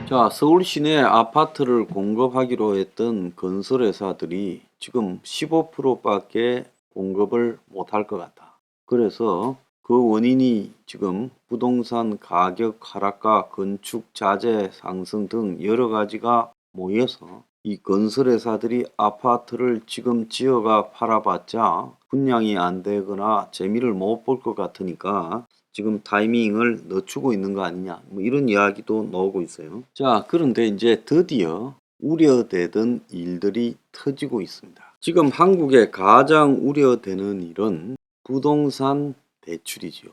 자, 서울 시내 아파트를 공급하기로 했던 건설회사들이 지금 15%밖에 공급을 못할 것 같아. 그래서 그 원인이 지금 부동산 가격 하락과 건축 자재 상승 등 여러 가지가 모여서 이 건설회사들이 아파트를 지금 지어가 팔아봤자 분양이 안 되거나 재미를 못 볼 것 같으니까 지금 타이밍을 늦추고 있는 거 아니냐, 뭐 이런 이야기도 나오고 있어요. 자, 그런데 이제 드디어 우려되던 일들이 터지고 있습니다. 지금 한국에 가장 우려되는 일은 부동산 대출이죠.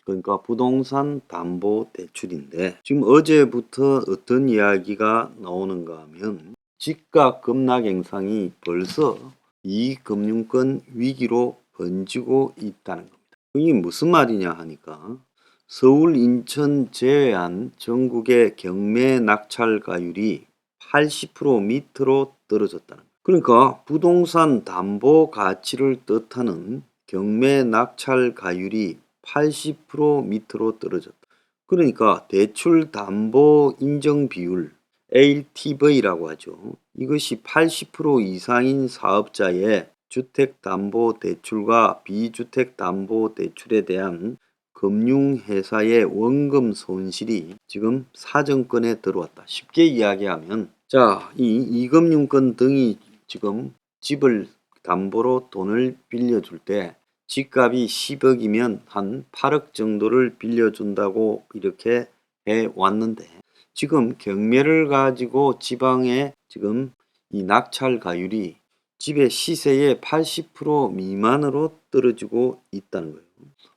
그러니까 부동산 담보 대출인데, 지금 어제부터 어떤 이야기가 나오는가 하면 집값 급락 현상이 벌써 이 금융권 위기로 번지고 있다는 겁니다. 이게 무슨 말이냐 하니까 서울, 인천 제외한 전국의 경매 낙찰가율이 80% 밑으로 떨어졌다는 거예요. 그러니까 부동산 담보 가치를 뜻하는 경매 낙찰가율이 80% 밑으로 떨어졌다. 그러니까 대출 담보 인정 비율 LTV라고 하죠. 이것이 80% 이상인 사업자의 주택담보대출과 비주택담보대출에 대한 금융회사의 원금 손실이 지금 사정권에 들어왔다. 쉽게 이야기하면, 자, 이 이금융권 등이 지금 집을 담보로 돈을 빌려줄 때 집값이 10억이면 한 8억 정도를 빌려준다고 이렇게 해 왔는데, 지금 경매를 가지고 지방에 지금 이 낙찰 가율이 집의 시세의 80% 미만으로 떨어지고 있다는 거예요.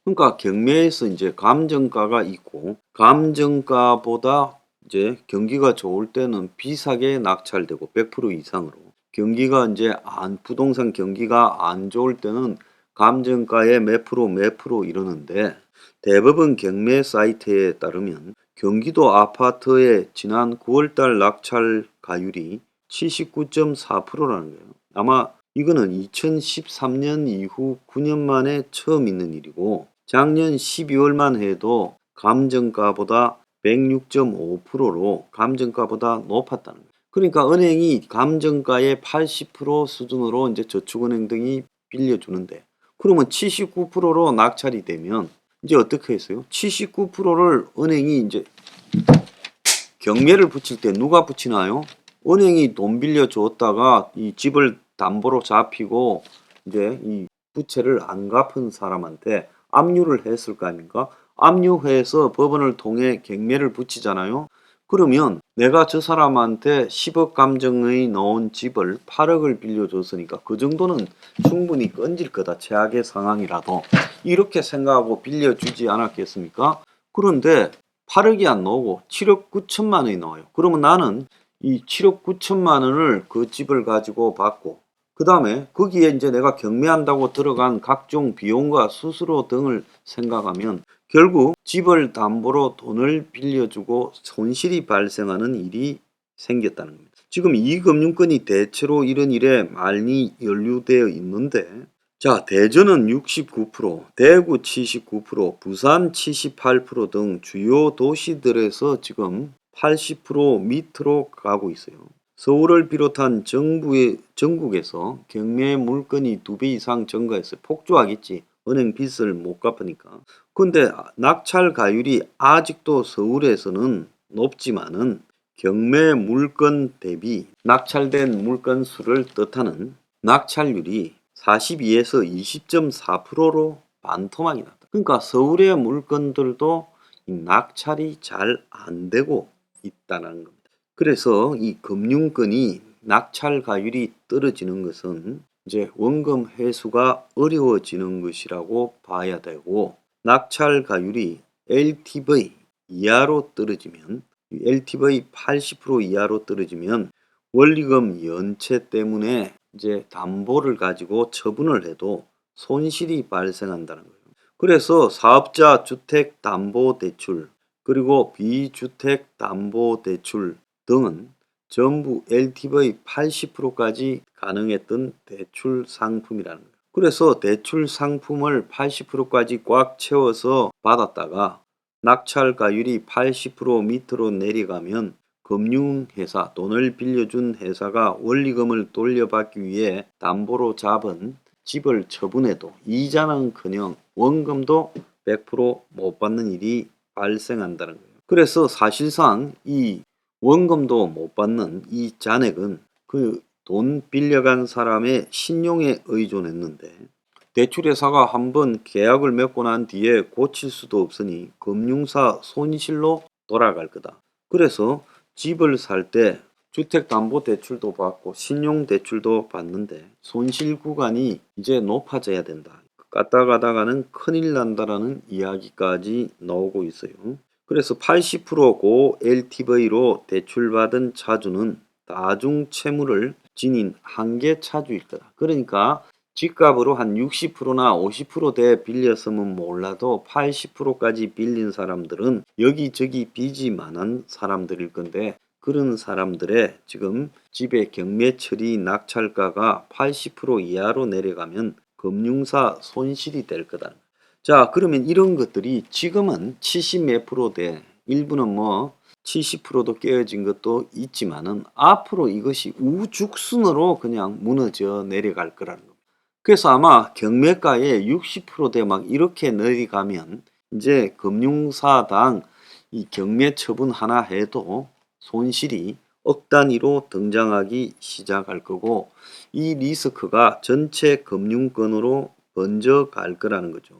그러니까 경매에서 이제 감정가가 있고, 감정가보다 이제 경기가 좋을 때는 비싸게 낙찰되고 100% 이상으로, 경기가 이제 부동산 경기가 안 좋을 때는 감정가의 몇 프로 이러는데, 대법원 경매 사이트에 따르면 경기도 아파트의 지난 9월달 낙찰 가율이 79.4%라는 거예요. 아마 이거는 2013년 이후 9년 만에 처음 있는 일이고, 작년 12월만 해도 감정가보다 106.5%로 감정가보다 높았다는 거예요. 그러니까 은행이 감정가의 80% 수준으로 이제 저축은행 등이 빌려주는데, 그러면 79%로 낙찰이 되면 이제 어떻게 했어요? 79%를 은행이 이제 경매를 붙일 때 누가 붙이나요? 은행이 돈 빌려 줬다가 이 집을 담보로 잡히고 이제 이 부채를 안 갚은 사람한테 압류를 했을 거 아닙니까? 압류해서 법원을 통해 경매를 붙이잖아요. 그러면 내가 저 사람한테 10억 감정의 넣은 집을 8억을 빌려줬으니까 그 정도는 충분히 건질 거다. 최악의 상황이라도. 이렇게 생각하고 빌려주지 않았겠습니까? 그런데 8억이 안 나오고 7억 9천만 원이 나와요. 그러면 나는 이 7억 9천만 원을 그 집을 가지고 받고, 그 다음에 거기에 이제 내가 경매한다고 들어간 각종 비용과 수수료 등을 생각하면 결국 집을 담보로 돈을 빌려주고 손실이 발생하는 일이 생겼다는 겁니다. 지금 이 금융권이 대체로 이런 일에 많이 연루되어 있는데, 자, 대전은 69%, 대구 79%, 부산 78%등 주요 도시들에서 지금 80% 밑으로 가고 있어요. 서울을 비롯한 전국에서 경매 물건이 2배 이상 증가했어요. 폭주하겠지. 은행 빚을 못 갚으니까. 근데 낙찰 가율이 아직도 서울에서는 높지만은 경매 물건 대비 낙찰된 물건 수를 뜻하는 낙찰률이 42에서 20.4%로 반토막이 났다. 그러니까 서울의 물건들도 이 낙찰이 잘 안 되고 있다는 겁니다. 그래서 이 금융권이 낙찰 가율이 떨어지는 것은 이제 원금 회수가 어려워지는 것이라고 봐야 되고, 낙찰 가율이 LTV 이하로 떨어지면, LTV 80% 이하로 떨어지면 원리금 연체 때문에 이제 담보를 가지고 처분을 해도 손실이 발생한다는 거예요. 그래서 사업자 주택담보대출 그리고 비주택담보대출 등은 전부 LTV 80%까지 가능했던 대출 상품이라는 거예요. 그래서 대출 상품을 80%까지 꽉 채워서 받았다가 낙찰가율이 80% 밑으로 내려가면 금융회사, 돈을 빌려준 회사가 원리금을 돌려받기 위해 담보로 잡은 집을 처분해도 이자는커녕 원금도 100%못 받는 일이 발생한다는 거예요. 그래서 사실상 이 원금도 못 받는 이 잔액은 그 돈 빌려간 사람의 신용에 의존했는데 대출회사가 한번 계약을 맺고 난 뒤에 고칠 수도 없으니 금융사 손실로 돌아갈 거다. 그래서 집을 살 때 주택담보대출도 받고 신용대출도 받는데 손실 구간이 이제 높아져야 된다. 갔다 가다가는 큰일 난다라는 이야기까지 나오고 있어요. 그래서 80% 고 LTV로 대출받은 차주는 다중채무를 지닌 한계 차주일 거다. 그러니까 집값으로 한 60%나 50%대 빌렸으면 몰라도 80%까지 빌린 사람들은 여기저기 빚이 많은 사람들일 건데 그런 사람들의 지금 집의 경매 처리 낙찰가가 80% 이하로 내려가면 금융사 손실이 될 거다. 자, 그러면 이런 것들이 지금은 70 몇 프로대, 일부는 뭐 70%도 깨어진 것도 있지만은 앞으로 이것이 우죽순으로 그냥 무너져 내려갈 거라는 겁니다. 그래서 아마 경매가의 60%대 막 이렇게 내려가면 이제 금융사당 이 경매 처분 하나 해도 손실이 억 단위로 등장하기 시작할 거고 이 리스크가 전체 금융권으로 번져 갈 거라는 거죠.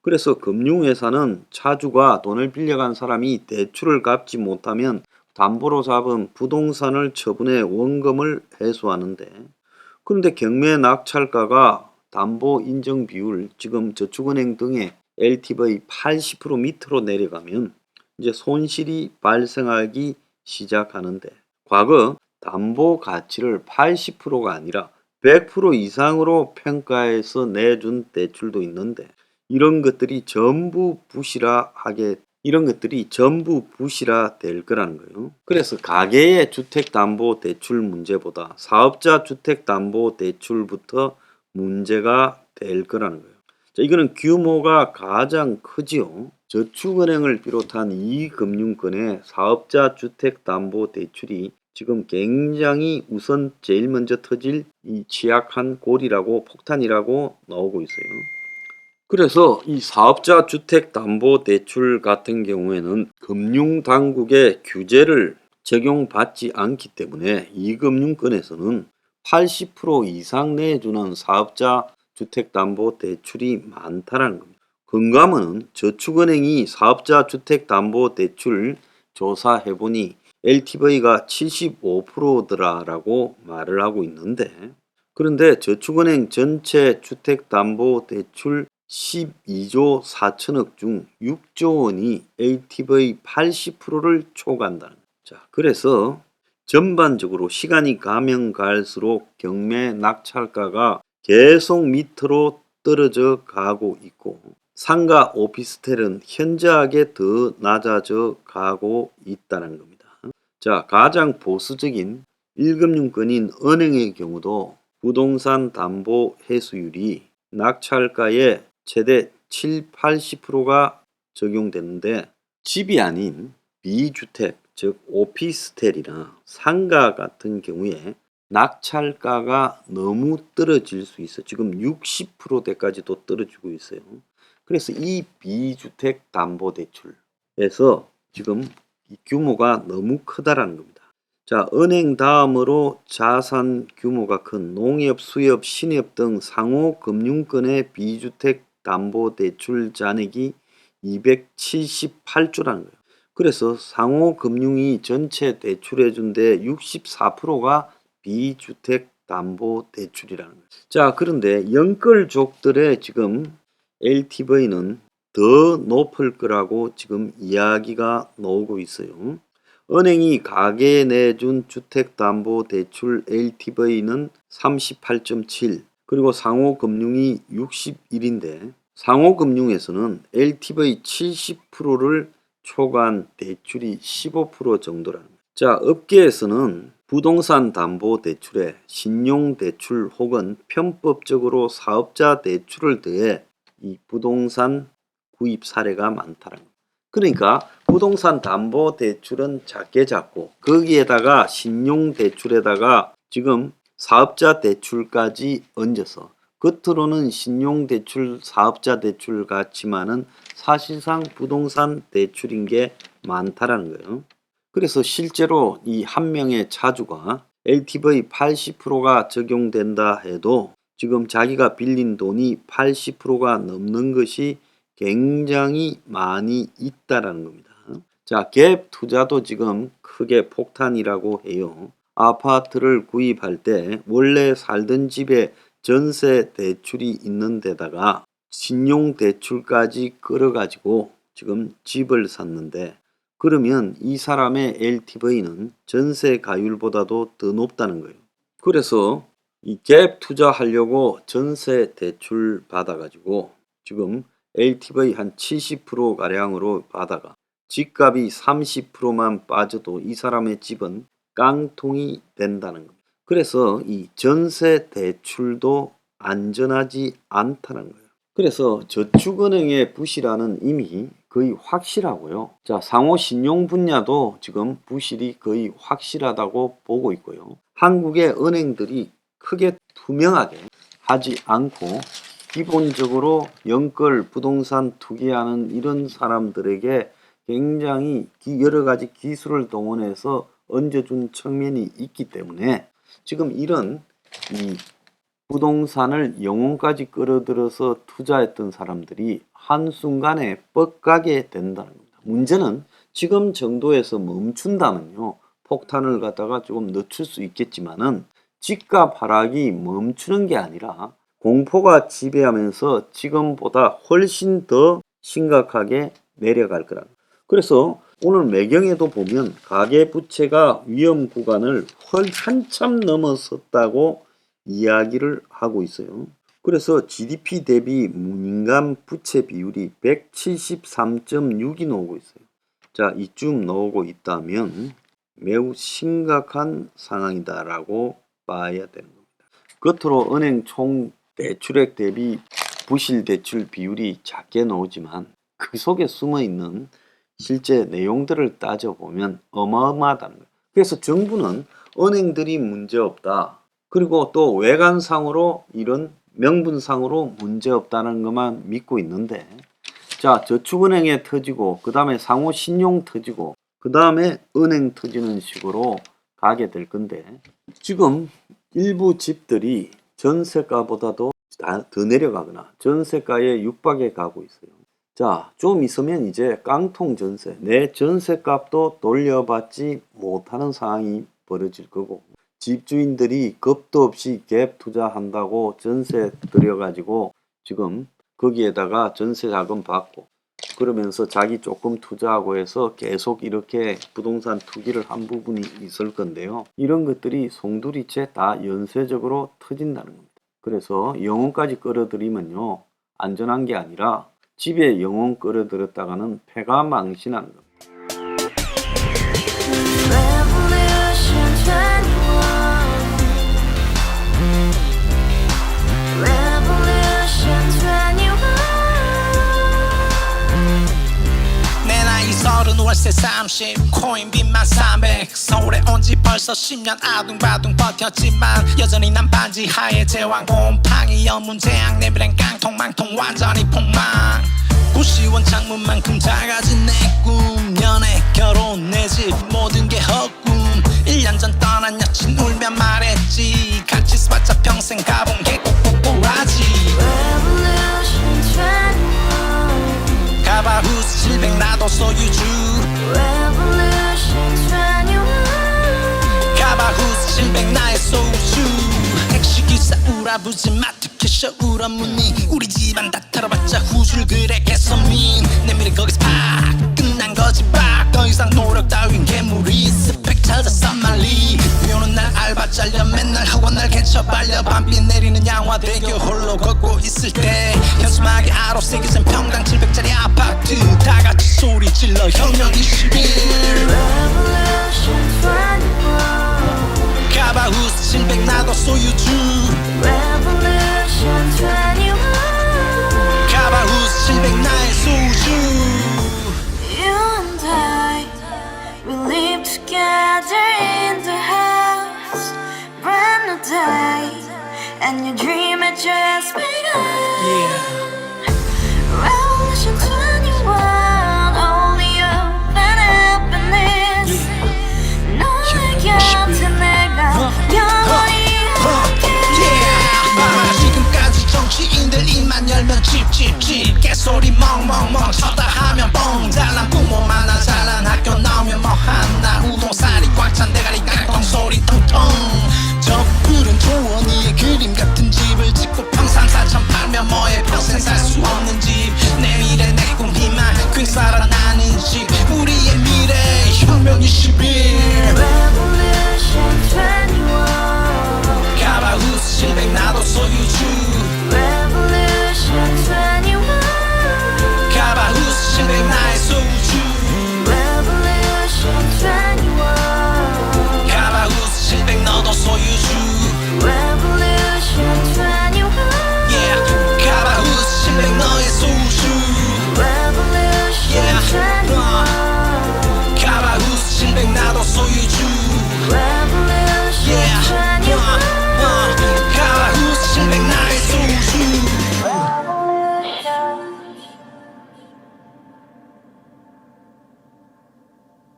그래서 금융회사는 차주가 돈을 빌려간 사람이 대출을 갚지 못하면 담보로 잡은 부동산을 처분해 원금을 회수하는데 그런데 경매 낙찰가가 담보 인정 비율 지금 저축은행 등의 LTV 80% 밑으로 내려가면 이제 손실이 발생하기 시작하는데 과거 담보 가치를 80%가 아니라 100% 이상으로 평가해서 내준 대출도 있는데 이런 것들이 전부 부실화 될 거라는 거예요. 그래서 가계의 주택담보대출 문제보다 사업자 주택담보대출부터 문제가 될 거라는 거예요. 자, 이거는 규모가 가장 크지요. 저축은행을 비롯한 이 금융권의 사업자 주택담보대출이 지금 굉장히 우선 제일 먼저 터질 이 취약한 골이라고 폭탄이라고 나오고 있어요. 그래서 이 사업자 주택담보대출 같은 경우에는 금융당국의 규제를 적용받지 않기 때문에 이 금융권에서는 80% 이상 내주는 사업자 주택담보대출이 많다는 겁니다. 금감원은 저축은행이 사업자 주택담보대출 조사해보니 LTV가 75%더라라고 말을 하고 있는데 그런데 저축은행 전체 주택담보대출 12조 4천억 중 6조 원이 LTV 80%를 초과한다는 거예요. 자, 그래서 전반적으로 시간이 가면 갈수록 경매 낙찰가가 계속 밑으로 떨어져 가고 있고 상가 오피스텔은 현저하게 더 낮아져 가고 있다는 겁니다. 자, 가장 보수적인 1금융권인 은행의 경우도 부동산 담보 회수율이 낙찰가의 최대 7, 80%가 적용되는데 집이 아닌 비주택, 즉 오피스텔이나 상가 같은 경우에 낙찰가가 너무 떨어질 수 있어요. 지금 60%대까지도 떨어지고 있어요. 그래서 이 비주택 담보대출에서 지금 이 규모가 너무 크다라는 겁니다. 자, 은행 다음으로 자산 규모가 큰 농협, 수협, 신협 등 상호금융권의 비주택 담보대출 잔액이 278조라는 거예요. 그래서 상호금융이 전체 대출해준 데 64%가 비주택 담보대출이라는 거예요. 자, 그런데 영끌족들의 지금 LTV는 더 높을 거라고 지금 이야기가 나오고 있어요. 은행이 가계에 내준 주택담보대출 LTV는 38.7 그리고 상호금융이 61인데 상호금융에서는 LTV 70%를 초과한 대출이 15% 정도라는 거예요. 자, 업계에서는 부동산 담보대출에 신용대출 혹은 편법적으로 사업자 대출을 더해 이 부동산 구입 사례가 많다는 거예요. 그러니까 부동산 담보 대출은 작게 잡고 거기에다가 신용 대출에다가 지금 사업자 대출까지 얹어서 겉으로는 신용 대출, 사업자 대출 같지만은 사실상 부동산 대출인 게 많다라는 거예요. 그래서 실제로 이 한 명의 차주가 LTV 80%가 적용된다 해도 지금 자기가 빌린 돈이 80%가 넘는 것이 굉장히 많이 있다라는 겁니다. 자, 갭 투자도 지금 크게 폭탄이라고 해요. 아파트를 구입할 때 원래 살던 집에 전세 대출이 있는 데다가 신용 대출까지 끌어가지고 지금 집을 샀는데 그러면 이 사람의 LTV는 전세 가율보다도 더 높다는 거예요. 그래서 이 갭 투자하려고 전세 대출 받아가지고 지금 LTV 한 70% 가량으로 받아가 집값이 30%만 빠져도 이 사람의 집은 깡통이 된다는 겁니다. 그래서 이 전세 대출도 안전하지 않다는 거예요. 그래서 저축은행의 부실화는 이미 거의 확실하고요. 자, 상호 신용 분야도 지금 부실이 거의 확실하다고 보고 있고요. 한국의 은행들이 크게 투명하게 하지 않고 기본적으로 연끌 부동산 투기하는 이런 사람들에게 굉장히 여러 가지 기술을 동원해서 얹어준 측면이 있기 때문에 지금 이런 이 부동산을 영혼까지 끌어들여서 투자했던 사람들이 한순간에 뻑가게 된다는 겁니다. 문제는 지금 정도에서 멈춘다면요. 폭탄을 갖다가 조금 늦출 수 있겠지만은 집값 하락이 멈추는 게 아니라 공포가 지배하면서 지금보다 훨씬 더 심각하게 내려갈 거라는 거예요. 그래서 오늘 매경에도 보면 가계부채가 위험 구간을 한참 넘어섰다고 이야기를 하고 있어요. 그래서 GDP 대비 민간 부채 비율이 173.6이 나오고 있어요. 자, 이쯤 나오고 있다면 매우 심각한 상황이다라고 봐야 되는 겁니다. 겉으로 은행 총 대출액 대비 부실 대출 비율이 작게 나오지만 그 속에 숨어 있는 실제 내용들을 따져보면 어마어마하다는 거예요. 그래서 정부는 은행들이 문제없다. 그리고 또 외관상으로 이런 명분상으로 문제없다는 것만 믿고 있는데 자, 저축은행에 터지고 그 다음에 상호 신용 터지고 그 다음에 은행 터지는 식으로 가게 될 건데 지금 일부 집들이 전세가보다도 더 내려가거나 전세가에 육박해 가고 있어요. 자, 좀 있으면 이제 깡통 전세, 내 전세값도 돌려받지 못하는 상황이 벌어질 거고 집주인들이 겁도 없이 갭 투자한다고 전세 들여가지고 지금 거기에다가 전세 자금 받고 그러면서 자기 조금 투자하고 해서 계속 이렇게 부동산 투기를 한 부분이 있을 건데요. 이런 것들이 송두리째 다 연쇄적으로 터진다는 겁니다. 그래서 영혼까지 끌어들이면요. 안전한 게 아니라 집에 영혼 끌어들였다가는 폐가 망신하는 겁니다. 월세 30 코인 빚만 300 서울에 온 지 벌써 10년 아둥바둥 버텼지만 여전히 난 반지 하에 제왕 곰팡이 연문제약 내비랭 깡통 망통 완전히 폭망 90원 창문만큼 작아진 내 꿈 연애 결혼 내 집 모든 게 헛꿈 1년 전 떠난 여친 울며 말했지 같이 써봤자 평생 가본 게 꼭꼭꼭하지 가바후스 700 나도 소유주 가바후스 700 나의 소유주 택시기사 우라부지 마트 캐셔 울어무니 우리 집안 다 털어봤자 후줄 그래 개선민 내 미래 거기서 팍 끝난 거지 팍 더 이상 노력 따윈 괴물이 스펙 찾아서 말리 비오는 날 알바 잘려 맨날 학원 날 개쳐 발려 밤비 내리는 양화대교 홀로 걷고 있을 때 현수막에 아로 새겨진 평당 700짜리 아파트 다같이 소리 질러 혁명 21 가바후스 700 나도 소유주 가바후스 700 나의 소유주 your dream had just begun. Yeah. Revolution 21, only open happiness. 너의 곁에 내가 영원히 Yeah. 지금까지 정치인들 입만 열면 찝찝찝 개소리 멍멍멍 쳤다 하면 뻥 잘난 부모